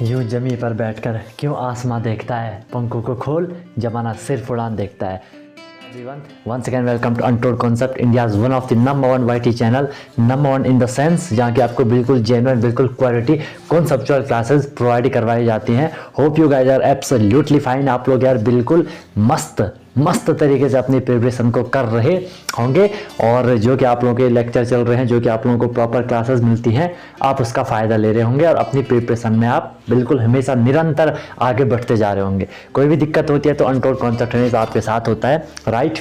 यूं जमी पर बैठकर क्यों आसमां देखता है, पंखों को खोल जमाना सिर्फ उड़ान देखता है। Everyone, once again welcome to Untold Concept, India's one of the number one YT channel, number one in the sense जहाँ की आपको बिल्कुल जेन्युइन बिल्कुल क्वालिटी कॉन्सेप्चुअल क्लासेस प्रोवाइड करवाई जाती हैं। Hope you guys are absolutely fine. आप लोग यार बिल्कुल मस्त तरीके से अपनी प्रिपरेशन को कर रहे होंगे और जो कि आप लोगों के लेक्चर चल रहे हैं, जो कि आप लोगों को प्रॉपर क्लासेस मिलती हैं, आप उसका फ़ायदा ले रहे होंगे और अपनी प्रिपरेशन में आप बिल्कुल हमेशा निरंतर आगे बढ़ते जा रहे होंगे। कोई भी दिक्कत होती है तो अनटोल्ड कॉन्सेप्ट हमेशा आपके साथ होता है, राइट।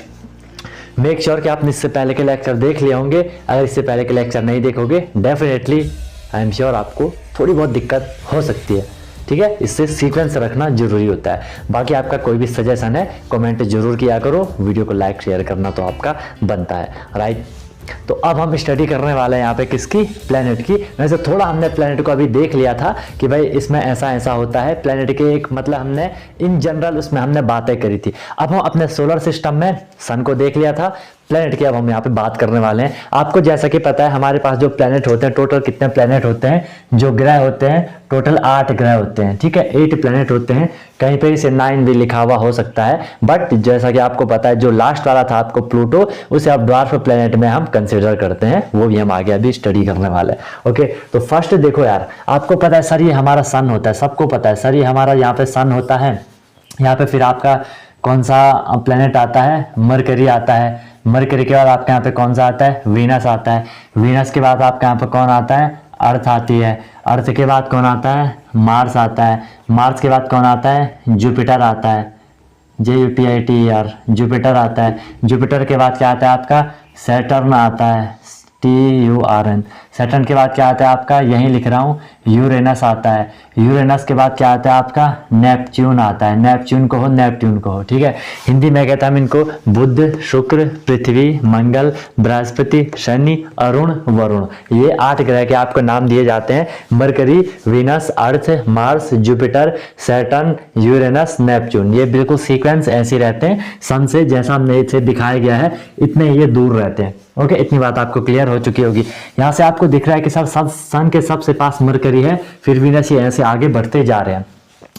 मेक श्योर कि आपने इससे पहले के लेक्चर देख लिए होंगे। अगर इससे पहले के लेक्चर नहीं देखोगे डेफिनेटली आई एम श्योर आपको थोड़ी बहुत दिक्कत हो सकती है, ठीक है। इससे सीक्वेंस रखना जरूरी होता है। बाकी आपका कोई भी सजेशन है कमेंट जरूर किया करो, वीडियो को लाइक शेयर करना तो आपका बनता है, राइट। तो अब हम स्टडी करने वाले हैं यहाँ पे किसकी, प्लेनेट की। वैसे थोड़ा हमने प्लेनेट को अभी देख लिया था कि भाई इसमें ऐसा होता है। प्लेनेट के एक मतलब हमने इन जनरल उसमें हमने बातें करी थी। अब हम अपने सोलर सिस्टम में सन को देख लिया था, प्लेनेट की अब हम यहाँ पे बात करने वाले हैं। आपको जैसा कि पता है हमारे पास जो प्लेनेट होते हैं, टोटल कितने प्लेनेट होते हैं, जो ग्रह होते हैं टोटल 8 ग्रह होते हैं, ठीक है। 8 प्लेनेट होते हैं, कहीं पे इसे 9 भी लिखा हुआ हो सकता है, बट जैसा कि आपको पता है जो लास्ट वाला था आपको प्लूटो, उसे आप ड्वार्फ प्लेनेट में हम कंसिडर करते हैं। वो भी हम आगे अभी स्टडी करने वाले हैं, ओके। तो फर्स्ट देखो यार, आपको पता है सर ये हमारा सन होता है, सबको पता है सर ये हमारा यहाँ पे सन होता है। यहाँ पे फिर आपका कौन सा प्लेनेट आता है, मरकरी आता है। मरकरी के बाद आपके यहाँ पे कौन सा आता है, वीनस आता है। वीनस के बाद आपके यहाँ पे कौन आता है, अर्थ आती है। अर्थ के बाद कौन आता है, मार्स आता है। मार्स के बाद कौन आता है, जुपिटर आता है। JUPITER जुपिटर आता है। जुपिटर के बाद क्या आता है आपका, सैटर्न आता है, TURN। सैटर्न के बाद क्या आता है आपका, यहीं लिख रहा हूँ, यूरेनस आता है। यूरेनस के बाद क्या आता है आपका, नेपच्यून आता है। नेपच्यून को हो, नेपट्यून को हो, ठीक है। हिंदी में कहता हम इनको बुध, शुक्र, पृथ्वी, मंगल, बृहस्पति, शनि, अरुण, वरुण। ये 8 ग्रह के आपको नाम दिए जाते हैं। Mercury, Venus, Earth, Mars, Jupiter, Saturn, Uranus, Neptune. ये बिल्कुल सीक्वेंस ऐसे रहते हैं सन से, जैसा हमने इसे दिखाया गया है इतने ये दूर रहते हैं, ओके। इतनी बात आपको क्लियर हो चुकी होगी। यहाँ से आपको दिख रहा है कि सब सन के सबसे पास मरकरी है, फिर वीनस, ये ऐसे आगे बढ़ते जा रहे हैं।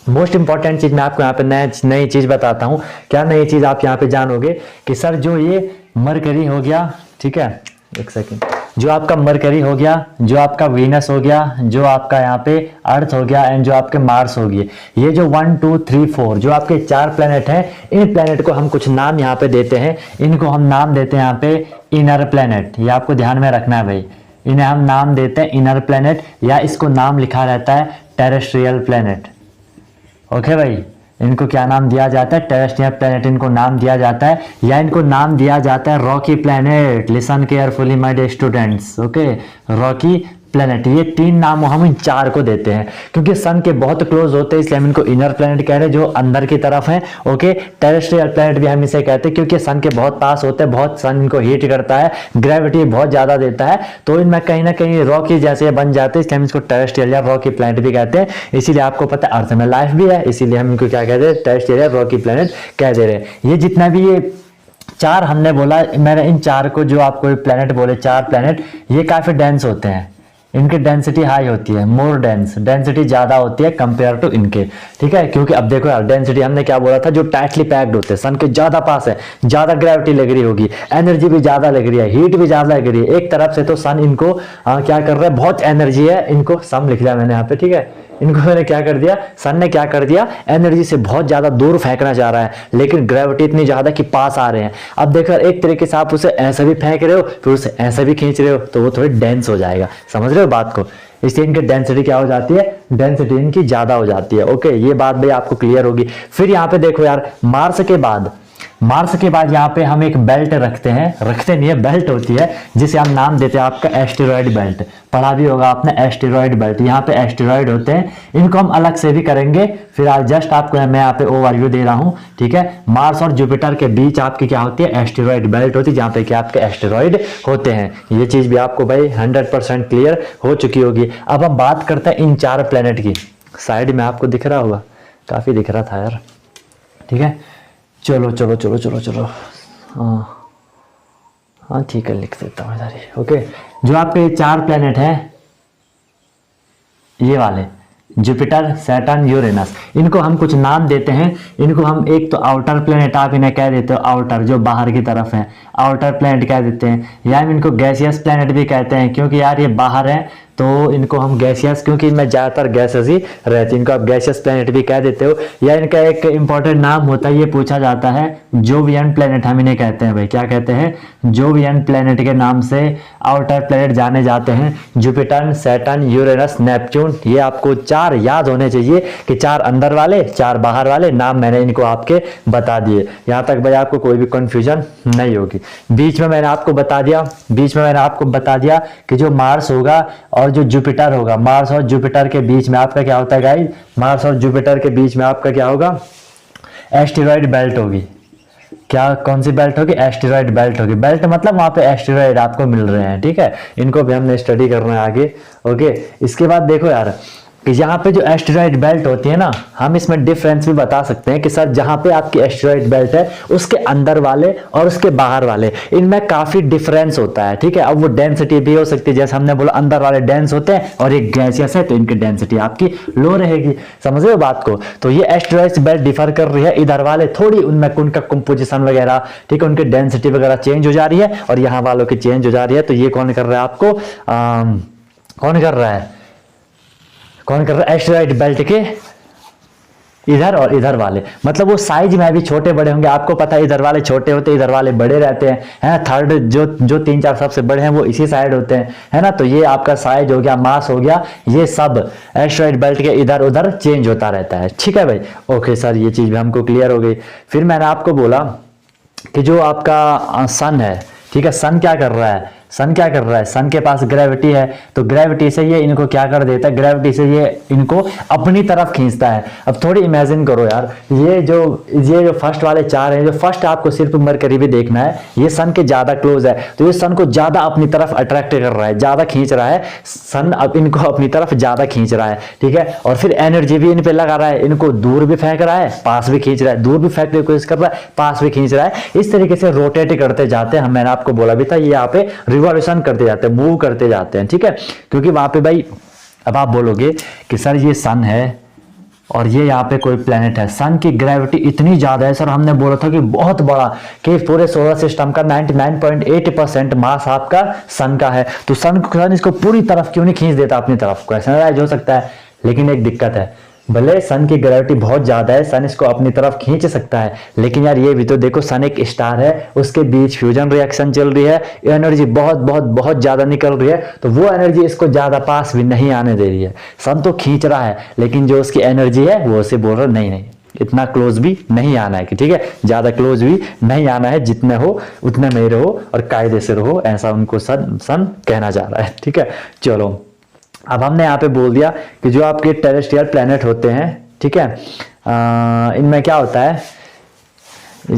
मोस्ट इंपॉर्टेंट चीज मैं आपको यहाँ पे नई चीज बताता हूँ। क्या नई चीज आप यहाँ पे जानोगे कि सर जो ये मरकरी हो गया, ठीक है, एक सेकेंड, जो आपका मरकरी हो गया, जो आपका वीनस हो गया, जो आपका यहाँ पे अर्थ हो गया एंड जो आपके मार्स हो गए, ये जो 1 2 3 4 जो आपके 4 प्लेनेट हैं, इन प्लेनेट को हम कुछ नाम यहाँ पे देते हैं। इनको हम नाम देते हैं यहाँ पे इनर प्लेनेट। ये आपको ध्यान में रखना है भाई, इन्हें हम नाम देते हैं इनर प्लेनेट, या इसको नाम लिखा रहता है टेरेस्ट्रियल प्लेनेट, ओके भाई। इनको क्या नाम दिया जाता है, टेरेस्ट्रियल प्लेनेट इनको नाम दिया जाता है, या इनको नाम दिया जाता है rocky planet. Listen carefully my dear students, okay, rocky planet. ये 3 नाम हम इन 4 को देते हैं क्योंकि सन के बहुत क्लोज होते हैं, इसलिए हम इनको इनर प्लेनेट कह रहे हैं, जो अंदर की तरफ है, ओके। टेरेस्ट्रियल प्लेनेट भी हम इसे कहते हैं क्योंकि सन के बहुत पास होते हैं, बहुत सन इनको हीट करता है, ग्रेविटी बहुत ज्यादा देता है, तो इनमें कहीं ना कहीं रॉकी जैसे बन जाते हैं, इसलिए हम इसको टेरेस्ट्रियल या रॉकी प्लेनेट भी कहते हैं। इसीलिए आपको पता है अर्थ में लाइफ भी है, इसीलिए हम इनको क्या कहते हैं, टेरेस्ट्रियल या रॉकी प्लेनेट कह दे रहे हैं। ये जितना भी ये 4 हमने बोला, मैंने इन 4 को जो आपको प्लेनेट बोले, 4 प्लेनेट, ये काफी डेंस होते हैं, इनकी डेंसिटी हाई होती है, मोर डेंसिटी ज्यादा होती है कंपेयर टू इनके, ठीक है। क्योंकि अब देखो यार, डेंसिटी हमने क्या बोला था, जो टाइटली पैक्ड होते हैं, सन के ज्यादा पास है, ज्यादा ग्रेविटी लग रही होगी, एनर्जी भी ज्यादा लग रही है, हीट भी ज्यादा लग रही है। एक तरफ से तो सन इनको क्या कर रहा है, बहुत एनर्जी है, इनको सम लिख लिया मैंने यहाँ पे, ठीक है। इनको मैंने क्या कर दिया, सन ने क्या कर दिया, एनर्जी से बहुत ज्यादा दूर फेंकना चाह रहा है, लेकिन ग्रेविटी इतनी ज्यादा कि पास आ रहे हैं। अब देखो एक तरीके से आप उसे ऐसे भी फेंक रहे हो, फिर उसे ऐसे भी खींच रहे हो, तो वो थोड़ी डेंस हो जाएगा, समझ रहे हो बात को। इसलिए इनकी डेंसिटी क्या हो जाती है, डेंसिटी इनकी ज्यादा हो जाती है, ओके। ये बात भाई आपको क्लियर होगी। फिर यहाँ पे देखो यार, मार्स के बाद यहाँ पे हम एक बेल्ट रखते हैं, रखते नहीं है, बेल्ट होती है, जिसे हम नाम देते हैं आपका एस्टेरॉयड बेल्ट। पढ़ा भी होगा आपने एस्टेरॉयड बेल्ट। यहाँ पे एस्टेरॉयड होते हैं, इनको हम अलग से भी करेंगे, फिर आज जस्ट आपको मैं यहाँ पे ओवरव्यू दे रहा हूँ, ठीक है। मार्स और जुपिटर के बीच आपकी क्या होती है, एस्टेरॉयड बेल्ट होती है, जहाँ पे क्या आपके एस्टेरॉयड होते हैं। ये चीज भी आपको भाई 100% क्लियर हो चुकी होगी। अब हम बात करते हैं इन 4 प्लेनेट की। साइड में आपको दिख रहा होगा, काफी दिख रहा था यार, ठीक है। चलो हाँ ठीक है, लिख देता हूँ इधर ही, ओके। जो आपके 4 प्लेनेट हैं, ये वाले, जुपिटर, सैटर्न, यूरेनस, इनको हम कुछ नाम देते हैं। इनको हम एक तो आउटर प्लेनेट आप इन्हें कह देते हो, आउटर जो बाहर की तरफ है आउटर प्लेनेट कह देते हैं, या हम इनको गैसियस प्लेनेट भी कहते हैं क्योंकि यार ये बाहर है तो इनको हम गैसियस, क्योंकि इनमें ज़्यादातर गैसेस ही रहती है, इनको आप गैसियस प्लेनेट भी कह देते हो। या इनका एक इंपॉर्टेंट नाम होता है, ये पूछा जाता है, जोवियन प्लेनेट हम इन्हें कहते हैं भाई, क्या कहते हैं, जोवियन प्लेनेट के नाम से आउटर प्लेनेट जाने जाते हैं। जुपिटर, सैटर्न, यूरेनस, नेपच्यून, ये आपको 4 याद होने चाहिए कि 4 अंदर वाले 4 बाहर वाले नाम मैंने इनको आपके बता दिए। यहाँ तक भाई आपको कोई भी कंफ्यूजन नहीं होगी। बीच में मैंने आपको बता दिया कि जो मार्स होगा और जो जुपिटर होगा, मार्स और जुपिटर के बीच में आपका क्या होता है गाइस, मार्स और जुपिटर के बीच में आपका क्या होगा, एस्टेरॉइड बेल्ट होगी। क्या, कौन सी बेल्ट होगी, एस्टेरॉइड बेल्ट होगी। बेल्ट मतलब वहां पे एस्टेरॉइड आपको मिल रहे हैं, ठीक है, इनको भी हमने स्टडी करना है आगे। ओके, इसके बाद देखो यार कि यहाँ पे जो एस्टेरॉइड बेल्ट होती है ना, हम इसमें डिफरेंस भी बता सकते हैं कि सर जहाँ पे आपकी एस्टेरॉइड बेल्ट है उसके अंदर वाले और उसके बाहर वाले, इनमें काफी डिफरेंस होता है, ठीक है। अब वो डेंसिटी भी हो सकती है, जैसे हमने बोला अंदर वाले डेंस होते हैं और एक गैसियस है तो इनकी डेंसिटी आपकी लो रहेगी, समझ रहे हो बात को। तो ये एस्टेरॉइड बेल्ट डिफर कर रही है, इधर वाले थोड़ी उनमें उनका कंपोजिशन वगैरह, ठीक है, उनकी डेंसिटी वगैरह चेंज हो जा रही है और यहाँ वालों की चेंज हो जा रही है। तो ये कौन कर रहा है आपको, कौन कर रहा है एस्टेरॉइड बेल्ट के इधर और इधर वाले, मतलब वो साइज में भी छोटे बड़े होंगे। आपको पता है इधर वाले छोटे होते हैं, इधर वाले बड़े रहते हैं, थर्ड जो 3-4 सबसे बड़े हैं वो इसी साइड होते हैं, है ना। तो ये आपका साइज हो गया, मास हो गया, ये सब एस्टेरॉइड बेल्ट के इधर उधर चेंज होता रहता है, ठीक है भाई। ओके सर, ये चीज भी हमको क्लियर हो गई। फिर मैंने आपको बोला कि जो आपका सन है, ठीक है, सन क्या कर रहा है, सन के पास ग्रेविटी है, तो ग्रेविटी से ये इनको क्या कर देता है, ग्रेविटी से ये इनको अपनी तरफ खींचता है। अब थोड़ी इमेजिन करो यार, ये जो फर्स्ट वाले 4 हैं, जो फर्स्ट आपको सिर्फ मरकरी भी देखना है, ये सन के ज्यादा क्लोज है तो ये सन को ज्यादा अपनी तरफ अट्रैक्ट कर रहा है, ज्यादा खींच रहा है, सन अब इनको अपनी तरफ ज्यादा खींच रहा है, ठीक है। और फिर एनर्जी भी इन पे लगा रहा है, इनको दूर भी फेंक रहा है, पास भी खींच रहा है, दूर भी फेंकने की कोशिश कर रहा है, पास भी खींच रहा है। इस तरीके से रोटेट करते जाते हैं, मैंने आपको बोला भी था, ये यहाँ पे रिवॉल्यूशन करते जाते हैं, मूव करते जाते हैं, ठीक है। क्योंकि वहां पे भाई अब आप बोलोगे कि सर ये सन है और ये यहाँ पे कोई प्लेनेट है, सन की ग्रेविटी इतनी ज्यादा है, सर हमने बोला था कि बहुत बड़ा, कि पूरे सोलर सिस्टम का 99.8% मास आपका सन का है, तो सन इसको पूरी तरफ क्यों नहीं खींच देता अपनी तरफ को, ऐसा हो सकता है। लेकिन एक दिक्कत है, भले सन की ग्रेविटी बहुत ज्यादा है, सन इसको अपनी तरफ खींच सकता है, लेकिन यार ये भी तो देखो, सन एक स्टार है, उसके बीच फ्यूजन रिएक्शन चल रही है, एनर्जी बहुत बहुत बहुत ज्यादा निकल रही है, तो वो एनर्जी इसको ज्यादा पास भी नहीं आने दे रही है। सन तो खींच रहा है लेकिन जो उसकी एनर्जी है वो उसे बोल रहा नहीं इतना क्लोज भी नहीं आना है, कि ठीक है, ज्यादा क्लोज भी नहीं आना है, जितने हो उतने में रहो और कायदे से रहो, ऐसा उनको सन कहना जा रहा है, ठीक है। चलो, अब हमने यहाँ पे बोल दिया कि जो आपके टेरेस्ट्रियल प्लेनेट होते हैं, ठीक है, इनमें क्या होता है,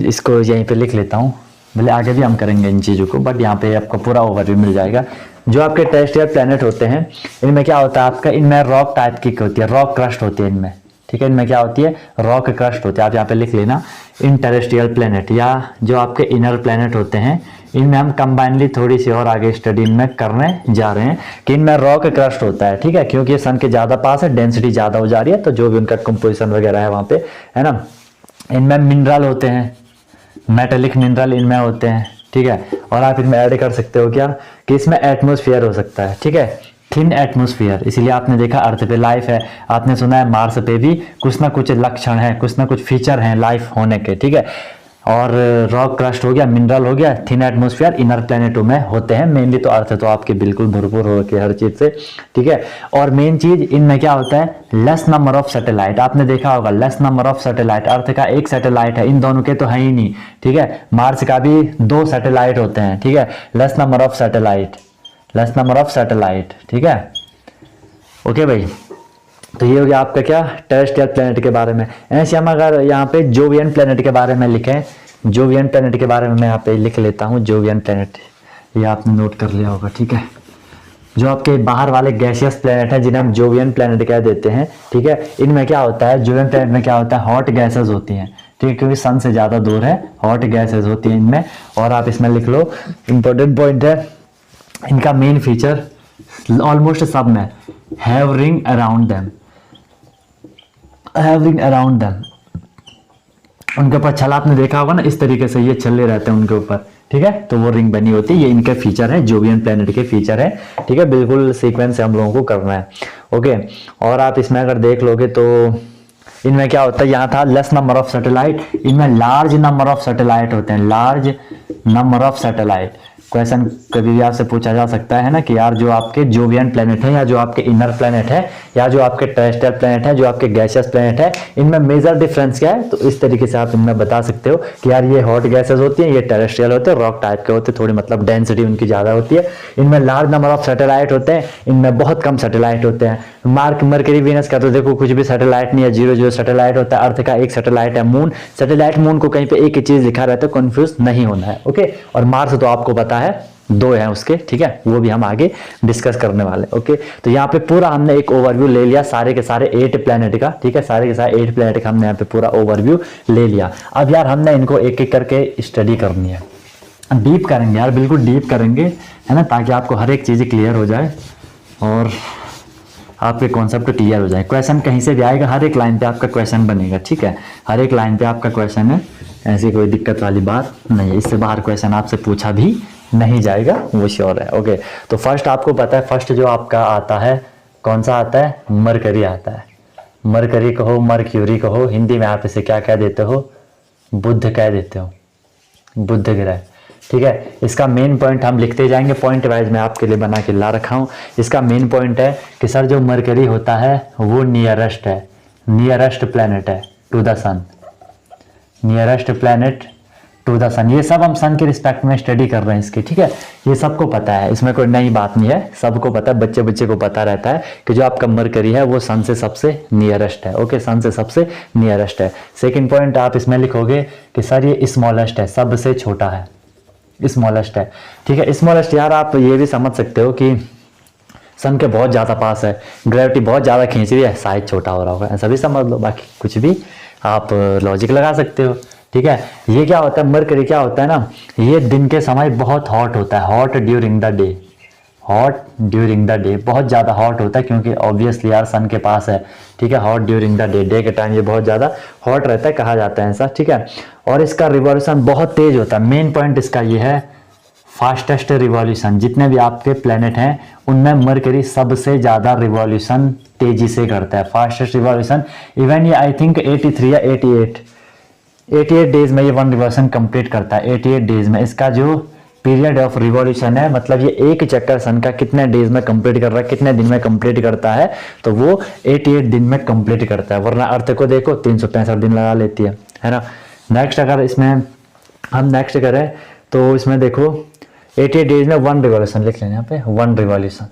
इसको यहीं पे लिख लेता हूँ, भले आगे भी हम करेंगे इन चीज़ों को, बट यहाँ पे आपको पूरा ओवरव्यू मिल जाएगा। जो आपके टेरेस्ट्रियल प्लेनेट होते हैं, इनमें क्या होता है आपका, इनमें रॉक टाइप की होती है, रॉक क्रस्ट होती है इनमें, ठीक है, इनमें क्या होती है, रॉक क्रस्ट होती है। आप यहाँ पे लिख लेना, इन टेरेस्ट्रियल प्लेनेट या जो आपके इनर प्लेनेट होते हैं, इनमें हम कंबाइनली थोड़ी सी और आगे स्टडी में करने जा रहे हैं कि इनमें रॉक क्रस्ट होता है, ठीक है, क्योंकि ये सन के ज्यादा पास है, डेंसिटी ज्यादा हो जा रही है, तो जो भी उनका कंपोजिशन वगैरह है वहां पे, है ना। इनमें मिनरल होते हैं, मेटेलिक मिनरल इनमें होते हैं, ठीक है। और आप इनमें ऐड कर सकते हो क्या, कि इसमें एटमोस्फियर हो सकता है, ठीक है, थिन एटमोस्फियर, इसीलिए आपने देखा अर्थ पे लाइफ है, आपने सुना है मार्स पे भी कुछ ना कुछ लक्षण है, कुछ ना कुछ फीचर हैं लाइफ होने के, ठीक है। और रॉक क्रस्ट हो गया, मिनरल हो गया, थिन एटमोस्फियर इनर प्लेनेटों में होते हैं, मेनली तो अर्थ तो आपके बिल्कुल भरपूर हो रखे हर चीज से, ठीक है। और मेन चीज इनमें क्या होता है, लेस नंबर ऑफ सैटेलाइट, आपने देखा होगा लेस नंबर ऑफ सैटेलाइट, अर्थ का एक सैटेलाइट है, इन दोनों के तो है ही नहीं, ठीक है। मार्स का भी 2 सैटेलाइट होते हैं, ठीक है, लेस नंबर ऑफ सैटेलाइट, ठीक है। ओके भाई, तो ये हो गया आपका क्या, टेरेस्ट्रियल प्लेनेट के बारे में। ऐसे हम अगर यहाँ पे जोवियन प्लेनेट के बारे में लिखें, जोवियन प्लेनेट के बारे में मैं यहाँ पे लिख लेता हूँ, जोवियन प्लेनेट, ये आपने नोट कर लिया होगा, ठीक है। जो आपके बाहर वाले गैसियस प्लेनेट हैं जिन्हें हम जोवियन प्लेनेट कह देते हैं, ठीक है, इनमें क्या होता है, जोवियन प्लेनेट में क्या होता है, हॉट गैसेस होती हैं, ठीक है, क्योंकि सन से ज्यादा दूर है, हॉट गैसेस होती हैं इनमें। और आप इसमें लिख लो, इंपॉर्टेंट पॉइंट है, इनका मेन फीचर ऑलमोस्ट सब में have ring around them, have ring around them, उनके ऊपर छला आपने देखा होगा ना, इस तरीके से ये छल्ले रहते हैं उनके ऊपर, ठीक है, तो वो रिंग बनी होती है। ये इनके फीचर है, जोवियन प्लेनेट के फीचर है, ठीक है, बिल्कुल सीक्वेंस से हम लोगों को करना है। ओके, और आप इसमें अगर देख लोगे तो इनमें क्या होता है, यहाँ था लेस नंबर ऑफ सैटेलाइट, इनमें लार्ज नंबर ऑफ सैटेलाइट होते हैं, large number of satellite. Question कभी भी आपसे पूछा जा सकता है ना कि यार जो आपके जोवियन प्लेनेट है, या जो आपके इनर प्लेनेट है, या जो आपके टेरेस्ट्रियल प्लेनेट है, जो आपके गैसियस प्लेनेट है, इनमें मेजर डिफरेंस क्या है, तो इस तरीके से आप इनमें बता सकते हो कि यार ये हॉट गैसेस होती हैं, ये टेरेस्ट्रियल होते हैं, रॉक टाइप के होते हैं, थोड़ी मतलब डेंसिटी उनकी ज़्यादा होती है। इनमें लार्ज नंबर ऑफ सैटेलाइट होते हैं, इनमें बहुत कम सैटेलाइट होते हैं। मरकरी वीनस का तो देखो कुछ भी सैटेलाइट नहीं है, 0 सैटेलाइट होता है। अर्थ का एक सैटेलाइट है मून, सैटेलाइट मून को कहीं पे एक ही चीज लिखा रहता है, कंफ्यूज नहीं होना है। ओके, और मार्स तो आपको पता है 2 हैं उसके, ठीक है, वो भी हम आगे डिस्कस करने वाले। ओके, तो यहाँ पे पूरा हमने एक ओवरव्यू ले लिया सारे के सारे 8 प्लेनेट का, ठीक है, सारे के सारे 8 प्लेनेट का हमने यहाँ पे पूरा ओवरव्यू ले लिया। अब यार हमने इनको एक एक करके स्टडी करनी है, डीप करेंगे यार, बिल्कुल डीप करेंगे, है ना, ताकि आपको हर एक चीज़ क्लियर हो जाए और आपके कॉन्सेप्ट क्लियर हो जाए। क्वेश्चन कहीं से भी आएगा, हर एक लाइन पे आपका क्वेश्चन बनेगा, ठीक है, हर एक लाइन पे आपका क्वेश्चन है, ऐसी कोई दिक्कत वाली बात नहीं है। इससे बाहर क्वेश्चन आपसे पूछा भी नहीं जाएगा, वो श्योर है। ओके, तो फर्स्ट आपको पता है, फर्स्ट जो आपका आता है कौन सा आता है, मरकरी आता है। मरकरी कहो, मरक्यूरी कहो, हिंदी में आप इसे क्या कह देते हो, बुध कह देते हो, बुध ग्रह, ठीक है। इसका मेन पॉइंट हम लिखते जाएंगे, पॉइंट वाइज मैं आपके लिए बना के ला रखा हूँ। इसका मेन पॉइंट है कि सर जो मरकरी होता है वो नियरेस्ट है, नियरेस्ट प्लैनेट है to the sun, nearest planet to the sun. ये सब हम सन के रिस्पेक्ट में स्टडी कर रहे हैं इसके, ठीक है, ये सबको पता है, इसमें कोई नई बात नहीं है, सबको पता है, बच्चे बच्चे को पता रहता है कि जो आपका मरकरी है वो सन से सबसे नियरेस्ट है। ओके, सन से सबसे नियरेस्ट है। सेकंड पॉइंट आप इसमें लिखोगे कि सर ये स्मॉलेस्ट है, सबसे छोटा है, स्मॉलेस्ट है, ठीक है। स्मॉलेस्ट यार आप ये भी समझ सकते हो कि सन के बहुत ज़्यादा पास है, ग्रेविटी बहुत ज़्यादा खींच रही है, साइज छोटा हो रहा होगा, ऐसा भी समझ लो, बाकी कुछ भी आप लॉजिक लगा सकते हो, ठीक है। ये क्या होता है, मरकरी क्या होता है ना, ये दिन के समय बहुत हॉट होता है, hot during the day, hot during the day, बहुत ज़्यादा हॉट होता है क्योंकि ऑब्वियसली यार सन के पास है, ठीक है। Hot during the day, day के टाइम ये बहुत ज़्यादा हॉट रहता है, कहा जाता है ऐसा, ठीक है। और इसका रिवॉल्यूशन बहुत तेज होता है। मेन पॉइंट इसका ये है, फास्टेस्ट रिवॉल्यूशन, जितने भी आपके प्लेनेट हैं उनमें मरकरी सबसे ज़्यादा रिवॉल्यूशन तेजी से करता है, फास्टेस्ट रिवॉल्यूशन। इवन ये आई थिंक 83 या 88 डेज में ये 1 रिवॉल्यूशन कंप्लीट करता है। 88 डेज में इसका जो पीरियड ऑफ रिवॉल्यूशन है, मतलब ये एक चक्कर सन का कितने डेज में कंप्लीट कर रहा है, कितने दिन में कंप्लीट करता है, तो वो 88 दिन में कंप्लीट करता है। वरना अर्थ को देखो 365 दिन लगा लेती है ना। नेक्स्ट अगर इसमें हम नेक्स्ट करें तो इसमें देखो 88 डेज में 1 रिवॉल्यूशन लिख लेना, यहाँ पे 1 रिवॉल्यूशन,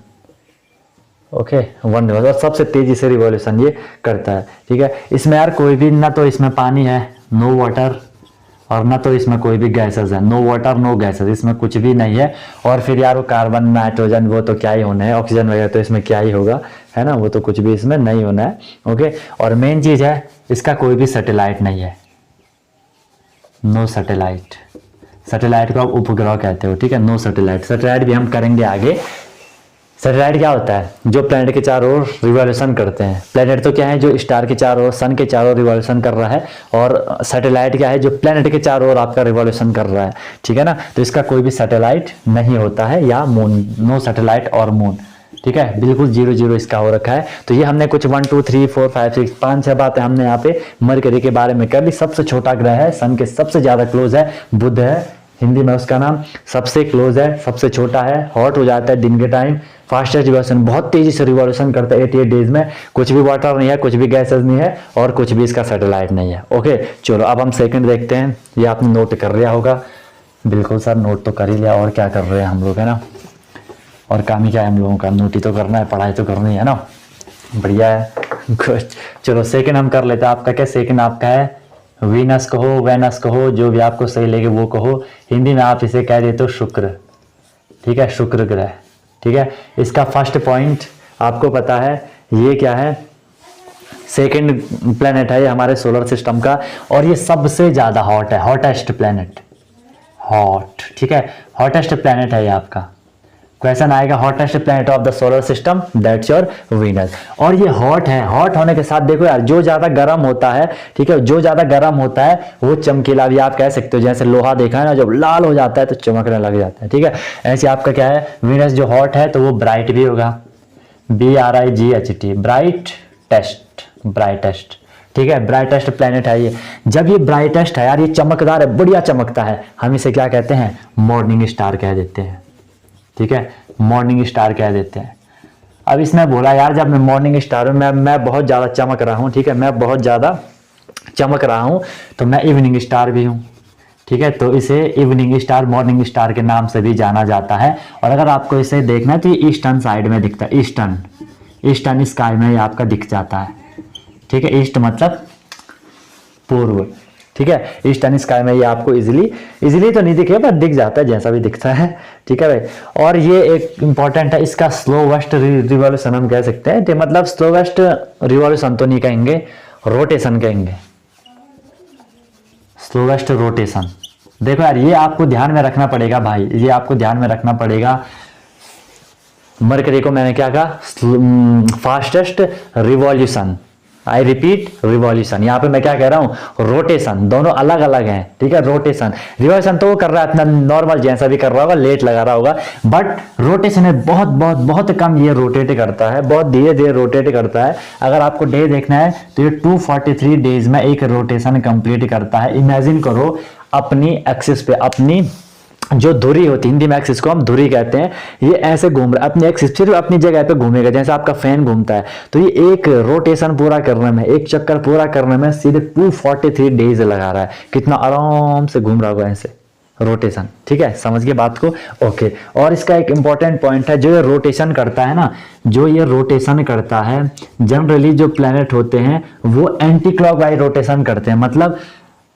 ओके, 1 रिवॉल्यूशन, और सबसे तेजी से रिवॉल्यूशन ये करता है, ठीक है। इसमें यार कोई भी ना तो इसमें पानी है, नो वाटर, और ना तो इसमें कोई भी गैसेस है, नो वाटर नो गैसेस, इसमें कुछ भी नहीं है। और फिर यार वो कार्बन नाइट्रोजन वो तो क्या ही होना है, ऑक्सीजन वगैरह तो इसमें क्या ही होगा, है ना, वो तो कुछ भी इसमें नहीं होना है। ओके, और मेन चीज है इसका कोई भी सैटेलाइट नहीं है, नो सैटेलाइट, सैटेलाइट को आप उपग्रह कहते हो, ठीक है, नो सैटेलाइट। सैटेलाइट भी हम करेंगे आगे। सैटेलाइट क्या होता है, जो प्लैनेट के चारों ओर रिवॉल्यूशन करते हैं। प्लैनेट तो क्या है, जो स्टार के चारों ओर, सन के चारों ओर रिवॉल्यूशन कर रहा है, और सैटेलाइट क्या है, जो प्लैनेट के चारों ओर आपका रिवॉल्यूशन कर रहा है, ठीक है ना। तो इसका कोई भी सैटेलाइट नहीं होता है, या मून, नो सैटेलाइट और मून, ठीक है, बिल्कुल 0 इसका हो रखा है। तो ये हमने कुछ 1 2 3 4 5 6 5 6 बातें हमने यहाँ पे मरकरी के बारे में कर ली। सबसे छोटा ग्रह है, सन के सबसे ज्यादा क्लोज है, बुध है, हिंदी में उसका नाम सबसे क्लोज है, सबसे छोटा है, हॉट हो जाता है दिन के टाइम, फास्टेस्ट रिवॉल्यूशन, बहुत तेजी से रिवॉल्यूशन करता है 88 डेज में। कुछ भी वाटर नहीं है, कुछ भी गैसेस नहीं है, और कुछ भी इसका सैटेलाइट नहीं है। ओके, चलो अब हम सेकंड देखते हैं। ये आपने नोट कर लिया होगा, बिल्कुल सर नोट तो कर ही लिया, और क्या कर रहे हैं हम लोग, है ना, और काम ही क्या है हम लोगों का, नोट ही तो करना है, पढ़ाई तो करनी है ना, बढ़िया है। चलो सेकंड हम कर लेते हैं। आपका क्या सेकंड आपका है, वीनस कहो, वेनस कहो, जो भी आपको सही लगे वो कहो। हिंदी में आप इसे कह देते हो शुक्र, ठीक है, शुक्र ग्रह, ठीक है। इसका फर्स्ट पॉइंट आपको पता है ये क्या है, सेकंड प्लेनेट है ये हमारे सोलर सिस्टम का, और ये सबसे ज्यादा हॉट है, हॉटेस्ट प्लेनेट, हॉट, ठीक है, हॉटेस्ट प्लेनेट है ये आपका, क्वेश्चन आएगा hottest planet of the solar system, that's your Venus. और ये हॉट है, हॉट होने के साथ देखो यार जो ज्यादा गर्म होता है, ठीक है, जो ज्यादा गर्म होता है वो चमकीला भी आप कह सकते हो। जैसे लोहा देखा है ना, जब लाल हो जाता है तो चमकने लग जाता है, ठीक है। ऐसे आपका क्या है, वीनस जो हॉट है तो वो ब्राइट भी होगा, BRIGHT, ब्राइट टेस्ट, ब्राइटेस्ट, ठीक है, ब्राइटेस्ट प्लेनेट है ये। जब ये ब्राइटेस्ट है यार, ये चमकदार है, बढ़िया चमकता है, हम इसे क्या कहते हैं, मॉर्निंग स्टार कह देते हैं, ठीक है, मॉर्निंग स्टार कह देते हैं। अब इसमें बोला यार जब मैं मॉर्निंग स्टार हूं, मैं बहुत ज्यादा चमक रहा हूं, ठीक है, मैं बहुत ज्यादा चमक रहा हूं, तो मैं इवनिंग स्टार भी हूं, ठीक है। तो इसे इवनिंग स्टार, मॉर्निंग स्टार के नाम से भी जाना जाता है। और अगर आपको इसे देखना है तो ये ईस्टर्न साइड में दिखता है, ईस्टर्न स्काई में ये आपका दिख जाता है, ठीक है। ईस्ट मतलब पूर्व, ठीक है, ईस्टर्न स्काई में ये आपको इजीली तो नहीं दिखेगा पर दिख जाता है, जैसा भी दिखता है, ठीक है भाई। और ये एक इंपॉर्टेंट है, इसका स्लोवेस्ट रिवॉल्यूशन हम कह सकते हैं, तो मतलब स्लोवेस्ट रिवॉल्यूशन तो नहीं कहेंगे, रोटेशन कहेंगे, स्लोवेस्ट रोटेशन। देखो यार ये आपको ध्यान में रखना पड़ेगा भाई, ये आपको ध्यान में रखना पड़ेगा। मरकरी को मैंने क्या कहा, fastest revolution, I repeat revolution. यहाँ पे मैं क्या कह रहा हूँ, रोटेशन, दोनों अलग अलग हैं, ठीक है। रोटेशन, रिवॉल्यूशन तो वो कर रहा है अपना नॉर्मल जैसा भी कर रहा होगा, लेट लगा रहा होगा, बट रोटेशन में बहुत बहुत बहुत कम ये रोटेट करता है, बहुत धीरे धीरे रोटेट करता है। अगर आपको डे देखना है तो ये 243 डेज में एक रोटेशन कंप्लीट करता है। इमेजिन करो अपनी एक्सिस पे, अपनी जो धुरी होती है, हिंदी में एक्सिस को हम धुरी कहते हैं, ये ऐसे घूम रहा है अपनी एक्सिस, सिर्फ अपनी जगह पे घूमेगा, जैसे आपका फैन घूमता है। तो ये एक रोटेशन पूरा करने में, एक चक्कर पूरा करने में सीधे 243 डेज लगा रहा है। कितना आराम से घूम रहा होगा ऐसे रोटेशन, ठीक है, समझ गए बात को, ओके। और इसका एक इंपॉर्टेंट पॉइंट है, जो ये रोटेशन करता है ना, जो ये रोटेशन करता है, जनरली जो प्लैनेट होते हैं वो एंटी क्लॉकवाइज रोटेशन करते हैं, मतलब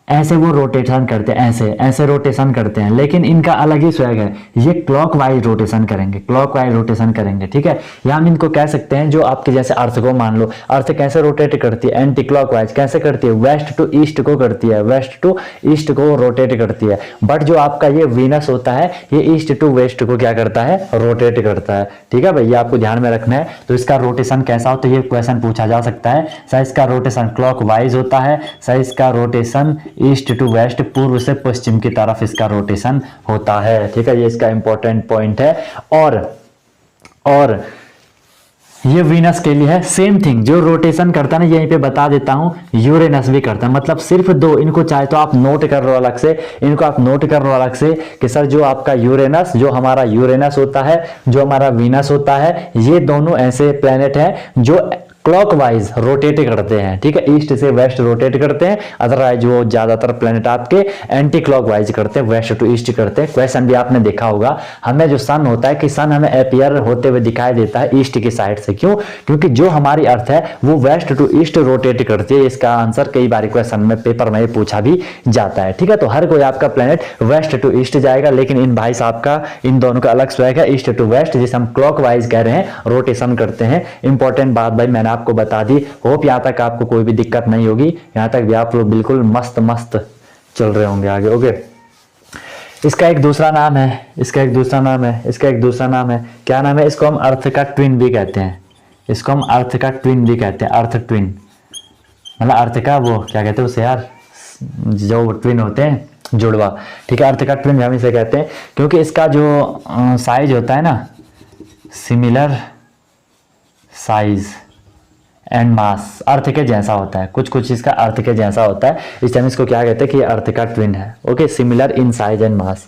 ऐसे वो रोटेशन करते हैं, ऐसे ऐसे रोटेशन करते हैं, लेकिन इनका अलग ही स्वैग है, ये क्लॉकवाइज रोटेशन करेंगे, क्लॉकवाइज रोटेशन करेंगे, ठीक है। या हम इनको कह सकते हैं, जो आपके जैसे अर्थ को मान लो, अर्थ कैसे रोटेट करती है, एंटी क्लॉकवाइज कैसे करती है, वेस्ट टू ईस्ट को करती है, वेस्ट टू ईस्ट को रोटेट करती है। बट जो आपका ये वीनस होता है, ये ईस्ट टू वेस्ट को क्या करता है, रोटेट करता है, ठीक है भाई, ये आपको ध्यान में रखना है। तो इसका रोटेशन कैसा हो, तो ये क्वेश्चन पूछा जा सकता है, सर इसका रोटेशन क्लॉकवाइज होता है, सर इसका रोटेशन ईस्ट टू वेस्ट, पूर्व से पश्चिम की तरफ इसका रोटेशन होता है, ठीक है, ये इसका इंपॉर्टेंट पॉइंट है। और ये वीनस के लिए है सेम थिंग, जो रोटेशन करता है ना, यहीं पे बता देता हूं, यूरेनस भी करता है, मतलब सिर्फ दो, इनको चाहे तो आप नोट कर लो अलग से, इनको आप नोट कर लो अलग से कि सर जो आपका यूरेनस, जो हमारा यूरेनस होता है, जो हमारा वीनस होता है, ये दोनों ऐसे प्लेनेट हैं जो क्लॉकवाइज रोटेट करते हैं, ठीक है, ईस्ट से वेस्ट रोटेट करते हैं। अदरवाइज वो ज्यादातर प्लेनेट आपके एंटी क्लॉकवाइज करते हैं, वेस्ट टू ईस्ट करते हैं। क्वेश्चन भी आपने देखा होगा, हमें जो सन होता है कि सन हमें अपीयर होते हुए दिखाई देता है ईस्ट की साइड से, क्यों, क्योंकि जो हमारी अर्थ है वो वेस्ट टू ईस्ट रोटेट करती है। इसका आंसर कई बार क्वेश्चन में पेपर में पूछा भी जाता है, ठीक है। तो हर कोई आपका प्लेनेट वेस्ट टू ईस्ट जाएगा, लेकिन इन भाई साहब का, इन दोनों का अलग स्वैग है, ईस्ट टू वेस्ट, जिसे हम क्लॉकवाइज कह रहे हैं, रोटेशन करते हैं। इंपॉर्टेंट बात भाई मैंने आपको बता दी, होप यहां तक आपको कोई भी दिक्कत नहीं होगी, यहां तक भी आप लोग बिल्कुल मस्त मस्त चल रहे होंगे आगे, ओके। इसका एक दूसरा नाम है, इसका एक दूसरा नाम है, इसका एक दूसरा नाम है, क्या नाम है, इसको हम अर्थ का ट्विन भी कहते हैं, इसको हम अर्थ का ट्विन भी कहते हैं, अर्थ ट्विन, मतलब अर्थ का वो क्या कहते हैं उसे यार, जो ट्विन होते हैं, जुड़वा, ठीक है, अर्थ का ट्विन हम इसे कहते हैं, क्योंकि इसका जो साइज होता है ना, सिमिलर साइज एंड मास अर्थ के जैसा होता है, कुछ कुछ इसका अर्थ के जैसा होता है, इस टाइम इसको क्या कहते हैं कि अर्थ का ट्विन है, okay. Similar in size and mass,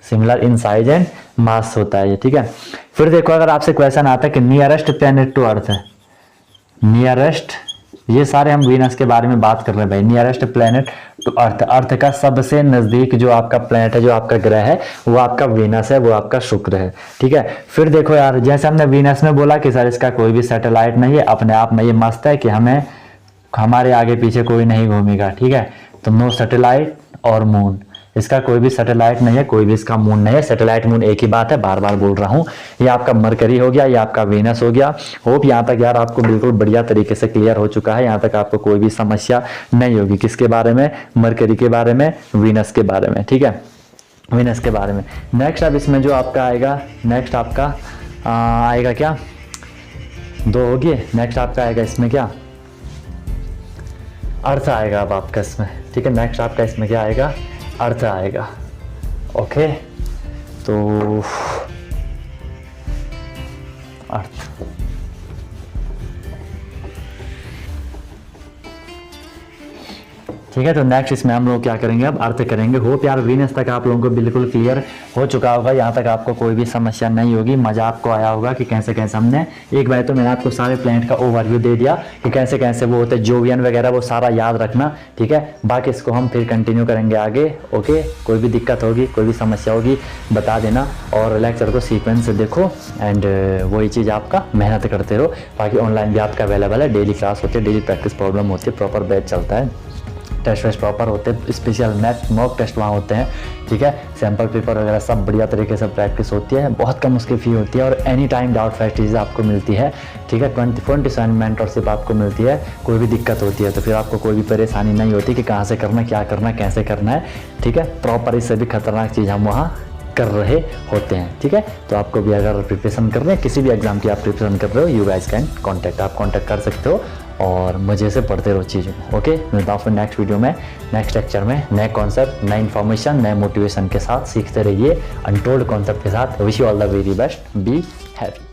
similar in size and mass होता है ये, ठीक है। फिर देखो अगर आपसे क्वेश्चन आता है कि नियरेस्ट प्लैनेट टू अर्थ है, नियरेस्ट, ये सारे हम वीनस के बारे में बात कर रहे हैं भाई, नियरेस्ट प्लैनेट टू अर्थ, अर्थ का सबसे नजदीक जो आपका प्लैनेट है, जो आपका ग्रह है, वो आपका वीनस है, वो आपका शुक्र है, ठीक है। फिर देखो यार, जैसे हमने वीनस में बोला कि सर इसका कोई भी सैटेलाइट नहीं है, अपने आप में ये मस्त है कि हमें, हमारे आगे पीछे कोई नहीं घूमेगा, ठीक है, तो नो सैटेलाइट और मून, इसका कोई भी सैटेलाइट नहीं है, कोई भी इसका मून नहीं है, सैटेलाइट मून एक ही बात है, बार बार बोल रहा हूँ। ये आपका मरकरी हो गया, ये आपका वीनस हो गया। होप यहाँ तक यार आपको बिल्कुल बढ़िया तरीके से क्लियर हो चुका है, यहाँ तक आपको कोई भी समस्या नहीं होगी, किसके बारे में, मरकरी के बारे में, वीनस के बारे में, ठीक है। वीनस के बारे में। नेक्स्ट अब इसमें जो आपका आएगा, नेक्स्ट आपका आएगा क्या, 2 हो गए। नेक्स्ट आपका आएगा इसमें क्या, अर्थ आएगा अब आपका इसमें, ठीक है। नेक्स्ट आपका इसमें क्या आएगा, अर्थ आएगा। ओके, तो अर्थ, ठीक है। तो नेक्स्ट इसमें हम लोग क्या करेंगे, अब अर्थ करेंगे। होप यार वीनस तक आप लोगों को बिल्कुल क्लियर हो चुका होगा, यहाँ तक आपको कोई भी समस्या नहीं होगी। मज़ा आपको आया होगा कि कैसे कैसे हमने, एक बार तो मैंने आपको सारे प्लैनेट का ओवरव्यू दे दिया कि कैसे कैसे वो होते हैं, जोवियन वगैरह, वो सारा याद रखना, ठीक है। बाकी इसको हम फिर कंटिन्यू करेंगे आगे। ओके, कोई भी दिक्कत होगी, कोई भी समस्या होगी बता देना, और लेक्चर को सीक्वेंस से देखो एंड वही चीज़ आपका मेहनत करते रहो। बाकी ऑनलाइन भी आपका अवेलेबल है, डेली क्लास होती है, डेली प्रैक्टिस प्रॉब्लम होती है, प्रॉपर बैच चलता है, टेस्ट वेस्ट प्रॉपर होते हैं, स्पेशल मैथ मॉक टेस्ट वहाँ होते हैं, ठीक है। सैम्पल पेपर वगैरह सब बढ़िया तरीके से प्रैक्टिस होती है, बहुत कम उसकी फ़ी होती है, और एनी टाइम डाउट फैसिलिटीज आपको मिलती है, ठीक है। 24/7 मेंटरशिप आपको मिलती है। कोई भी दिक्कत होती है तो फिर आपको कोई भी परेशानी नहीं होती कि कहाँ से करना, क्या करना, कैसे करना है, ठीक है। प्रॉपर, इससे भी खतरनाक चीज़ हम वहाँ कर रहे होते हैं, ठीक है। तो आपको भी अगर प्रिपरेशन कर रहे हैं, किसी भी एग्जाम की आप प्रिपरेशन कर रहे हो, यू गाइस कैन कॉन्टैक्ट, आप कॉन्टैक्ट कर सकते हो और मज़े से पढ़ते रहो चीज़ों को। ओके, मिलता हूँ फिर नेक्स्ट वीडियो में, नेक्स्ट लेक्चर में, नए कॉन्सेप्ट, नए इन्फॉर्मेशन, नए मोटिवेशन के साथ सीखते रहिए, अनटोल्ड कॉन्सेप्ट के साथ। Wish you all the very best, be happy.